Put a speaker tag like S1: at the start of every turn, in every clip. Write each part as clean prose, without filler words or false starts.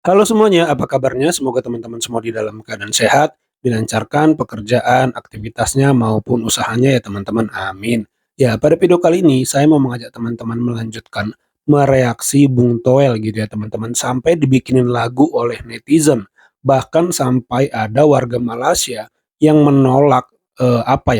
S1: Halo semuanya, apa kabarnya? Semoga teman-teman semua di dalam keadaan sehat, dilancarkan pekerjaan, aktivitasnya maupun usahanya ya teman-teman. Amin. Ya, pada video kali ini saya mau mengajak teman-teman melanjutkan mereaksi Bung Toel gitu ya teman-teman, sampai dibikinin lagu oleh netizen. Bahkan sampai ada warga Malaysia yang menolak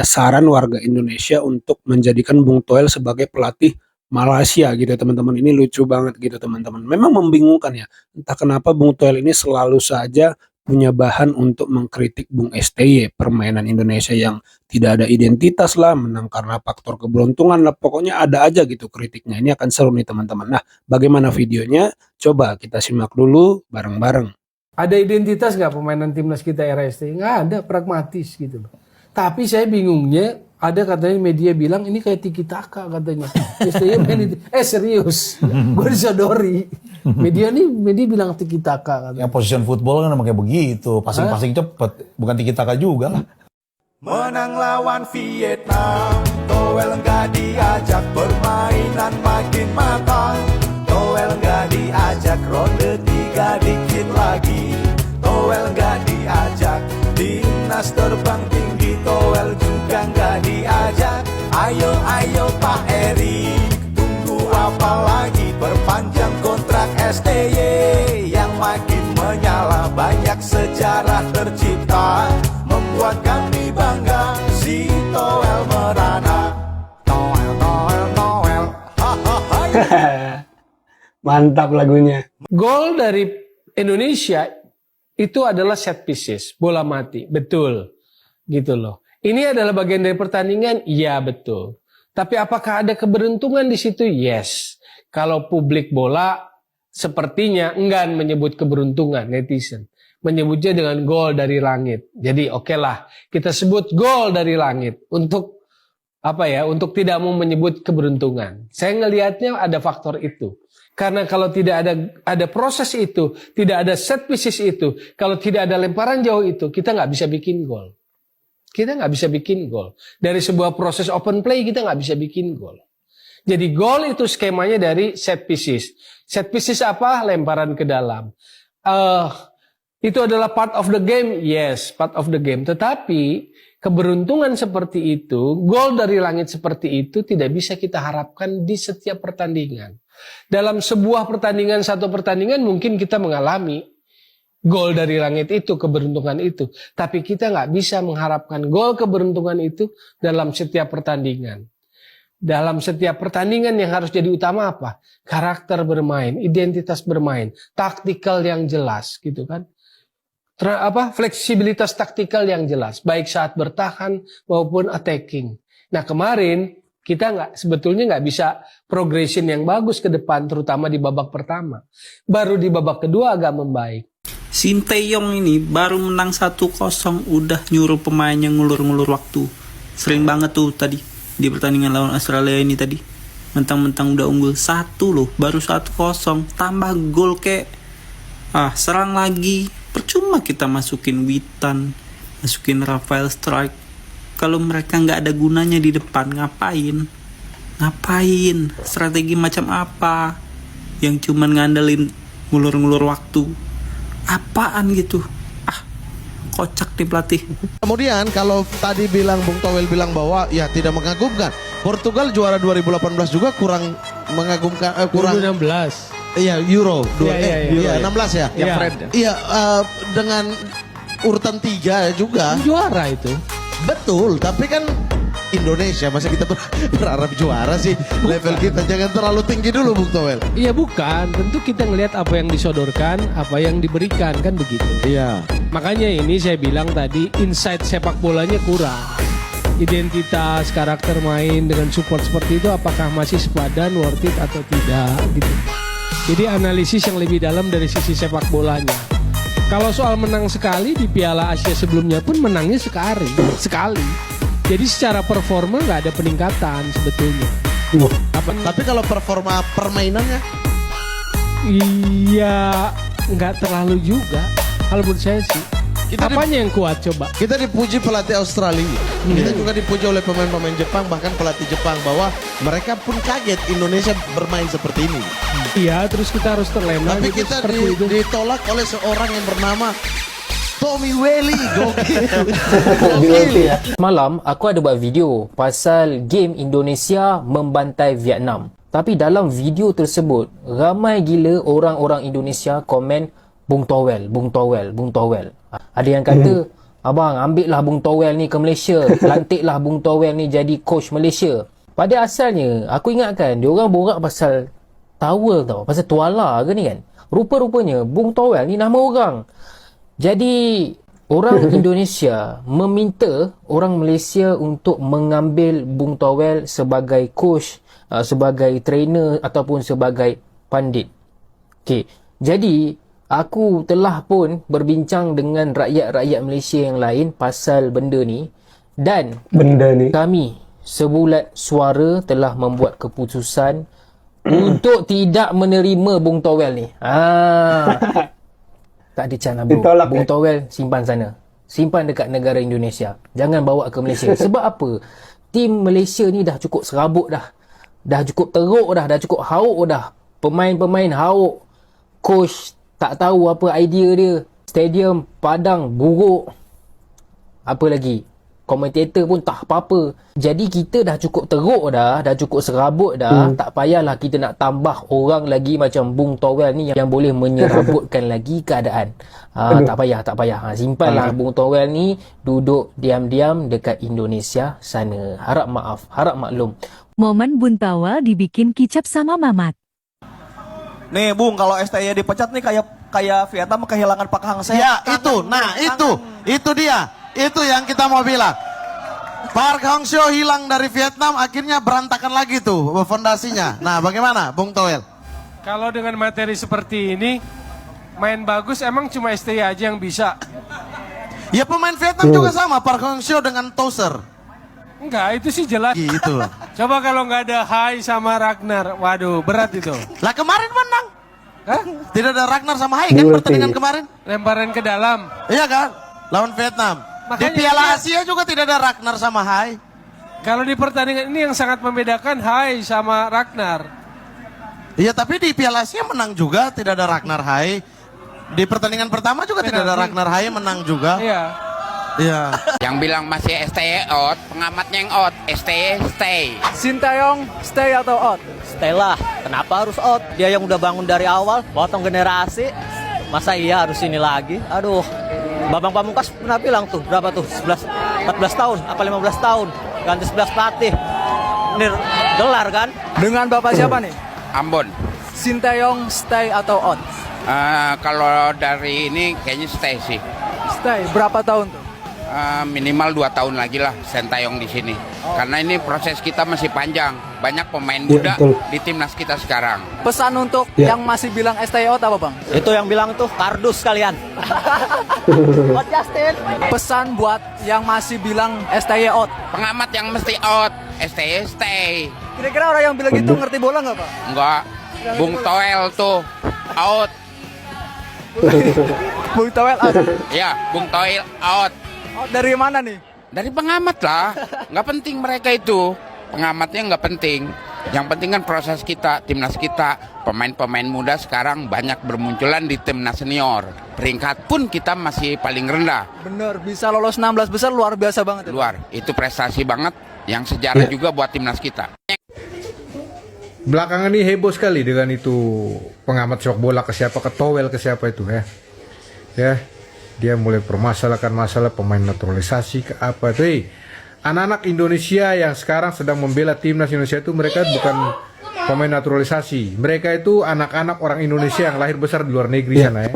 S1: saran warga Indonesia untuk menjadikan Bung Toel sebagai pelatih Malaysia gitu ya teman-teman. Ini lucu banget gitu teman-teman. Memang membingungkan ya. Entah kenapa Bung Toel ini selalu saja punya bahan untuk mengkritik Bung STY, permainan Indonesia yang tidak ada identitas lah, menang karena faktor keberuntungan lah, pokoknya ada aja gitu kritiknya. Ini akan seru nih teman-teman. Nah, bagaimana videonya? Coba kita simak dulu bareng-bareng.
S2: Ada identitas nggak pemainan timnas kita era STY? Nggak ada, pragmatis gitu loh. Tapi saya bingungnya, ada katanya media bilang ini kayak tiki taka katanya. STY main serius, gue disodori. Media bilang tiki taka katanya.
S3: Yang position football kan emang kayak begitu, passing-passing cepet, bukan tiki taka juga lah.
S4: Menang lawan Vietnam, Toel nggak diajak, permainan makin matang. Toel nggak diajak, ronde 3 dikit lagi. Toel nggak diajak, timnas terbang tinggi. Toel juga nggak diajak. Ayo ayo Pak Eri, tunggu apa lagi? Perpanjang kontrak STY yang makin menyala, banyak sejarah tercipta, membuat kami bangga. Si Toel merana, Toel, Toel, Toel,
S1: Mantap lagunya.
S2: Gol dari Indonesia itu adalah set pieces, bola mati, betul, gitu loh. Ini adalah bagian dari pertandingan, iya betul. Tapi apakah ada keberuntungan di situ? Yes. Kalau publik bola sepertinya enggan menyebut keberuntungan, netizen menyebutnya dengan gol dari langit. Jadi oke lah, kita sebut gol dari langit untuk untuk tidak mau menyebut keberuntungan. Saya ngelihatnya ada faktor itu. Karena kalau tidak ada proses itu, tidak ada set pieces itu, kalau tidak ada lemparan jauh itu, kita nggak bisa bikin gol. Kita nggak bisa bikin gol. Dari sebuah proses open play kita nggak bisa bikin gol. Jadi gol itu skemanya dari set pieces. Set pieces apa? Lemparan ke dalam. Itu adalah part of the game? Yes, part of the game. Tetapi keberuntungan seperti itu, gol dari langit seperti itu tidak bisa kita harapkan di setiap pertandingan. Dalam sebuah pertandingan, satu pertandingan mungkin kita mengalami gol dari langit itu, keberuntungan itu. Tapi kita nggak bisa mengharapkan gol keberuntungan itu dalam setiap pertandingan. Dalam setiap pertandingan yang harus jadi utama apa? Karakter bermain, identitas bermain, taktikal yang jelas gitu kan. Fleksibilitas taktikal yang jelas, baik saat bertahan maupun attacking. Nah kemarin kita sebetulnya nggak bisa progression yang bagus ke depan, terutama di babak pertama. Baru di babak kedua agak membaik.
S5: Sinteyong ini baru menang 1-0 udah nyuruh pemainnya ngulur-ngulur waktu. Sering banget tuh tadi di pertandingan lawan Australia ini tadi. Mentang-mentang udah unggul 1 loh, baru 1-0 tambah gol kayak serang lagi. Percuma kita masukin Witan, masukin Rafael Strike. Kalau mereka nggak ada gunanya di depan, ngapain? Strategi macam apa? Yang cuman ngandelin ngulur-ngulur waktu. Apaan gitu? Kocak nih pelatih.
S6: Kemudian kalau tadi Bung Toel bilang bahwa ya tidak mengagumkan. Portugal juara 2018 juga kurang mengagumkan, kurang
S2: 2016.
S6: Iya, Euro.
S2: Iya,
S6: 16 ya?
S2: Iya,
S6: iya dengan urutan 3 juga.
S2: Juara itu.
S6: Betul, tapi kan Indonesia, masa kita berharap juara sih? Bukan. Level kita jangan terlalu tinggi dulu Bung Toel.
S2: Iya bukan, tentu kita ngelihat apa yang disodorkan, apa yang diberikan, kan begitu.
S6: Iya.
S2: Makanya ini saya bilang tadi, insight sepak bolanya kurang. Identitas, karakter main dengan support seperti itu apakah masih sepadan, worth it atau tidak gitu. Jadi analisis yang lebih dalam dari sisi sepak bolanya. Kalau soal menang sekali di Piala Asia sebelumnya pun menangnya sekali. Jadi secara performa nggak ada peningkatan sebetulnya.
S6: Tapi kalau performa permainannya?
S2: Iya, nggak terlalu juga. Kalau menurut saya sih. Apanya yang kuat coba?
S6: Kita dipuji pelatih Australia. Kita juga dipuji oleh pemain-pemain Jepang, bahkan pelatih Jepang, bahwa mereka pun kaget Indonesia bermain seperti ini.
S2: Iya, terus kita harus terlena
S6: Tapi
S2: gitu,
S6: kita
S2: seperti itu.
S6: ditolak oleh seorang yang bernama Tommy Welly. Gokil.
S7: Malam aku ada buat video pasal game Indonesia membantai Vietnam. Tapi dalam video tersebut ramai gila orang-orang Indonesia komen Bung Towel, Bung Towel, Bung Towel. Ada yang kata, abang ambillah Bung Towel ni ke Malaysia, lantiklah Bung Towel ni jadi coach Malaysia. Pada asalnya aku ingatkan dia orang borak pasal towel tau, pasal tuala ke ni kan. Rupa-rupanya Bung Towel ni nama orang. Jadi orang Indonesia meminta orang Malaysia untuk mengambil Bung Towel sebagai coach, sebagai trainer ataupun sebagai pandit. Okey. Jadi aku telah pun berbincang dengan rakyat-rakyat Malaysia yang lain pasal benda ni, dan kami sebulat suara telah membuat keputusan untuk tidak menerima Bung Towel ni. Tak ada cara bro. Bung Towel simpan sana. Simpan dekat negara Indonesia. Jangan bawa ke Malaysia. Sebab apa? Tim Malaysia ni dah cukup serabut dah. Dah cukup teruk dah. Dah cukup hauk dah. Pemain-pemain hauk. Coach tak tahu apa idea dia. Stadium padang buruk. Apa lagi? Komentator pun tak apa-apa. Jadi kita dah cukup teruk dah. Dah cukup serabut dah. Tak payahlah kita nak tambah orang lagi macam Bung Towel ni yang boleh menyerabutkan lagi keadaan. Tak payah. Simpanlah Bung Towel ni duduk diam-diam dekat Indonesia sana. Harap maaf, harap maklum.
S8: Momen Bung Towel dibikin kicap sama Mamat.
S9: Nih Bung, kalau STY dipecat nih kayak Vietnam kehilangan Pak Hang Seo.
S6: Ya, itu. Nah, itu dia. Itu yang kita mau bilang. Park Hang-seo hilang dari Vietnam, akhirnya berantakan lagi tuh fondasinya. Nah, bagaimana Bung Towel?
S2: Kalau dengan materi seperti ini, main bagus emang cuma STY aja yang bisa.
S6: Ya pemain Vietnam juga sama, Park Hang-seo dengan Tozer.
S2: Enggak, itu sih jelas.
S6: Gitu.
S2: Coba kalau nggak ada Hai sama Ragnar, waduh berat itu.
S6: Lah kemarin menang.
S2: Hah?
S6: Tidak ada Ragnar sama Hai kan pertandingan kemarin?
S2: Lemparan ke dalam.
S6: Iya kan? Lawan Vietnam. Di
S2: Makanya
S6: Piala Asia juga tidak ada Ragnar sama Hai.
S2: Kalau di pertandingan ini yang sangat membedakan Hai sama Ragnar.
S6: Iya, tapi di Piala Asia menang juga, tidak ada Ragnar Hai. Di pertandingan pertama juga tidak ada Ragnar Hai, menang juga.
S2: Iya.
S6: Iya.
S10: Yang bilang masih STY out, pengamatnya yang out, STY stay.
S9: Sintayong stay atau out? Stay lah. Kenapa harus out? Dia yang udah bangun dari awal, potong generasi. Masa iya harus ini lagi? Aduh. Babang Pamungkas pernah bilang tuh, berapa tuh? 14 tahun, apa 15 tahun. Ganti 11 pelatih. Ini gelar kan? Dengan Bapak siapa nih?
S10: Ambon.
S9: Sintayong stay atau out?
S10: Kalau dari ini kayaknya stay sih.
S9: Stay, berapa tahun tuh?
S10: Minimal 2 tahun lagi lah Sintayong di sini. Karena ini proses kita masih panjang. Banyak pemain muda di timnas kita sekarang.
S9: Pesan untuk yang masih bilang stay out apa bang? Itu yang bilang tuh kardus kalian. Out Justin. Pesan buat yang masih bilang stay out.
S10: Pengamat yang mesti out, STY stay.
S9: Kira-kira orang yang bilang gitu ngerti bola nggak pak?
S10: Enggak. Bung Towel tuh out.
S9: Bung Towel out.
S10: Ya, Bung Towel out.
S9: Out dari mana nih?
S10: Dari pengamat lah. Nggak penting mereka itu. Pengamatnya nggak penting. Yang penting kan proses kita, timnas kita. Pemain-pemain muda sekarang banyak bermunculan di timnas senior. Peringkat pun kita masih paling rendah.
S9: Bener, bisa lolos 16 besar luar biasa banget.
S10: Luar, itu prestasi banget. Yang sejarah juga buat timnas kita.
S11: Belakangan ini heboh sekali dengan itu pengamat sepak bola ke siapa, ke Towel ke siapa itu ya. Ya, dia mulai permasalahkan masalah pemain naturalisasi ke apa tuh. Anak-anak Indonesia yang sekarang sedang membela timnas Indonesia itu mereka bukan pemain naturalisasi. Mereka itu anak-anak orang Indonesia yang lahir besar di luar negeri sana ya.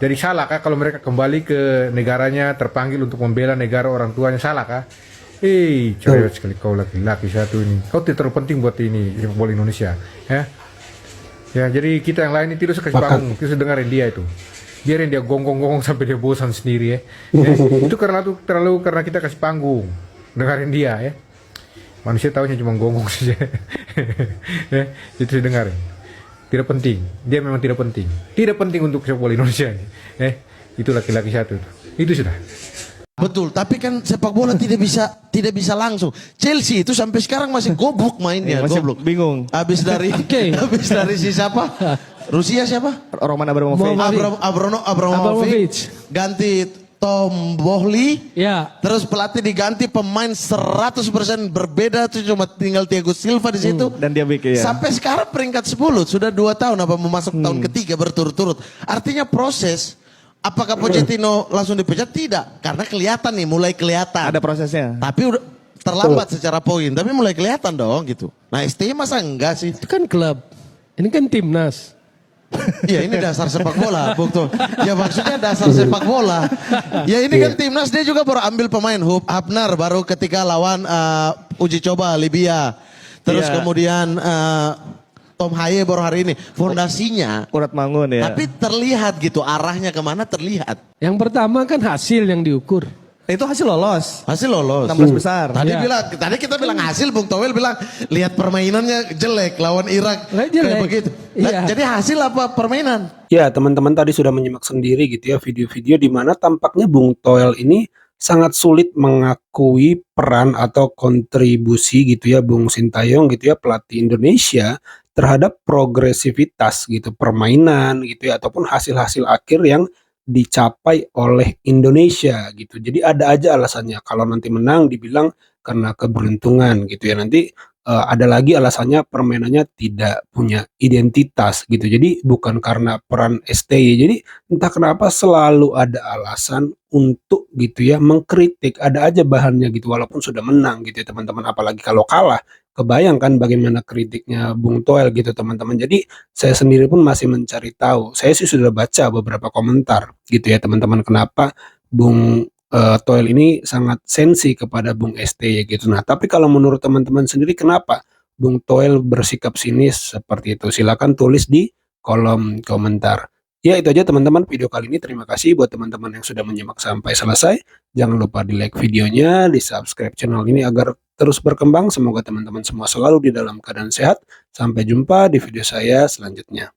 S11: Jadi salah kah kalau mereka kembali ke negaranya terpanggil untuk membela negara orang tuanya, salah kah? Cerewet sekali kau laki-laki satu ini. Kau tidak terpenting buat ini sepak bola Indonesia, ya. Ya, jadi kita yang lain ini tidak usah kasih panggung, kita usah dengerin dia itu. Biarin dia gonggong-gonggong sampai dia bosan sendiri ya. Itu karena kita kasih panggung, dengerin dia ya. Manusia tahunya cuma gonggong saja. Ya, itu dengerin. Tidak penting, dia memang tidak penting. Tidak penting untuk sepak bola Indonesia. Itu laki-laki satu tuh. Itu sudah.
S6: Betul, tapi kan sepak bola tidak bisa langsung. Chelsea itu sampai sekarang masih goblok mainnya,
S9: Masih
S6: goblok.
S9: bingung.
S6: Habis dari habis dari si siapa? Rusia siapa?
S9: Roman Abramovich.
S6: Abramovich. Ganti Tom Boehly.
S2: Ya.
S6: Terus pelatih diganti, pemain 100% berbeda, tuh cuma tinggal Thiago Silva di situ.
S9: Dan dia bikin ya.
S6: Sampai sekarang peringkat 10, sudah 2 tahun apa mau masuk tahun ketiga berturut-turut. Artinya proses. Apakah Pochettino langsung dipecat? Tidak, karena kelihatan nih, mulai kelihatan.
S9: Ada prosesnya.
S6: Tapi udah terlambat secara poin, tapi mulai kelihatan dong gitu. Nah STY masa enggak sih?
S2: Itu kan klub. Ini kan timnas.
S6: Ya ini dasar sepak bola, Bung Toel. Ya maksudnya dasar sepak bola. Ya ini kan timnas, dia juga baru ambil pemain Hafnar baru ketika lawan uji coba Libya. Terus kemudian Tom Haye baru hari ini. Fondasinya
S9: Urat Mangun ya.
S6: tapi terlihat gitu, arahnya kemana terlihat.
S2: Yang pertama kan hasil yang diukur.
S9: Itu hasil lolos.
S6: Hasil lolos.
S9: 16 besar.
S6: Tadi kita bilang hasil, Bung Toel bilang lihat permainannya jelek lawan Irak.
S2: Jelek.
S6: Kayak begitu. Nah,
S2: Iya.
S6: jadi hasil apa permainan?
S1: Ya, teman-teman tadi sudah menyimak sendiri gitu ya video-video di mana tampaknya Bung Toel ini sangat sulit mengakui peran atau kontribusi gitu ya Bung Sintayong gitu ya, pelatih Indonesia terhadap progresivitas gitu permainan gitu ya, ataupun hasil-hasil akhir yang dicapai oleh Indonesia gitu. Jadi ada aja alasannya, kalau nanti menang dibilang karena keberuntungan gitu ya, nanti ada lagi alasannya permainannya tidak punya identitas gitu. Jadi bukan karena peran STY. Jadi entah kenapa selalu ada alasan untuk gitu ya mengkritik. Ada aja bahannya gitu walaupun sudah menang gitu ya teman-teman. Apalagi kalau kalah. Kebayangkan bagaimana kritiknya Bung Toel gitu teman-teman. Jadi saya sendiri pun masih mencari tahu. Saya sih sudah baca beberapa komentar gitu ya teman-teman, kenapa Bung Toel ini sangat sensi kepada Bung STY gitu. Nah, tapi kalau menurut teman-teman sendiri kenapa Bung Toel bersikap sinis seperti itu? Silakan tulis di kolom komentar. Ya itu aja teman-teman video kali ini. Terima kasih buat teman-teman yang sudah menyimak sampai selesai. Jangan lupa di like videonya, di subscribe channel ini agar terus berkembang. Semoga teman-teman semua selalu di dalam keadaan sehat. Sampai jumpa di video saya selanjutnya.